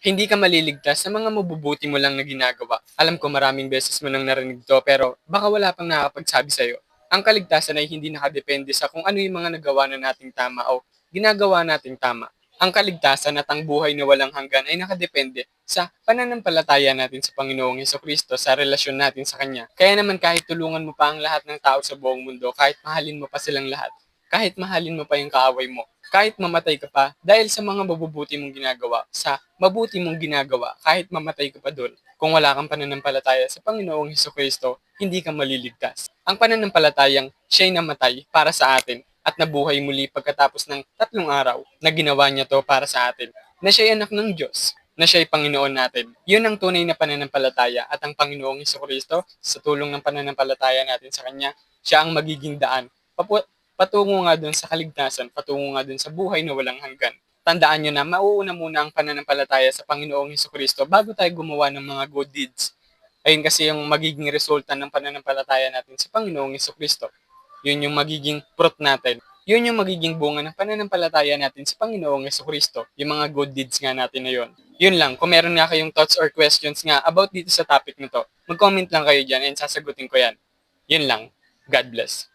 Hindi ka maliligtas sa mga mabubuti mo lang na ginagawa. Alam ko maraming beses mo nang narinig 'to, pero baka wala pang nakakapagsabi sa'yo. Ang kaligtasan ay hindi nakadepende sa kung ano yung mga nagawa na nating tama o ginagawa nating tama. Ang kaligtasan at ang buhay na walang hanggan ay nakadepende sa pananampalataya natin sa Panginoong Hesukristo, sa relasyon natin sa Kanya. Kaya naman kahit tulungan mo pa ang lahat ng tao sa buong mundo, kahit mahalin mo pa silang lahat, kahit mahalin mo pa yung kaaway mo, kahit mamatay ka pa dahil sa mga mabubuti mong ginagawa, sa mabuti mong ginagawa, kahit mamatay ka pa doon, kung wala kang pananampalataya sa Panginoong Hesukristo, hindi ka maliligtas. Ang pananampalatayang siya'y namatay para sa atin at nabuhay muli pagkatapos ng 3 araw na ginawa niya to para sa atin, na siya'y anak ng Diyos, na siya'y Panginoon natin. Yun ang tunay na pananampalataya at ang Panginoong Hesukristo, sa tulong ng pananampalataya natin sa Kanya, siya ang magiging daan patungo nga dun sa kaligtasan, patungo nga dun sa buhay na walang hanggan. Tandaan nyo na mauuna muna ang pananampalataya sa Panginoong Hesukristo bago tayo gumawa ng mga good deeds. Ayun kasi yung magiging resulta ng pananampalataya natin sa Panginoong Hesukristo. Yun yung magiging fruit natin. Yun yung magiging bunga ng pananampalataya natin sa Panginoong Hesukristo. Yung mga good deeds nga natin na yun. Yun lang, kung meron nga kayong thoughts or questions nga about dito sa topic na to, mag-comment lang kayo dyan and sasagutin ko yan. Yun lang. God bless.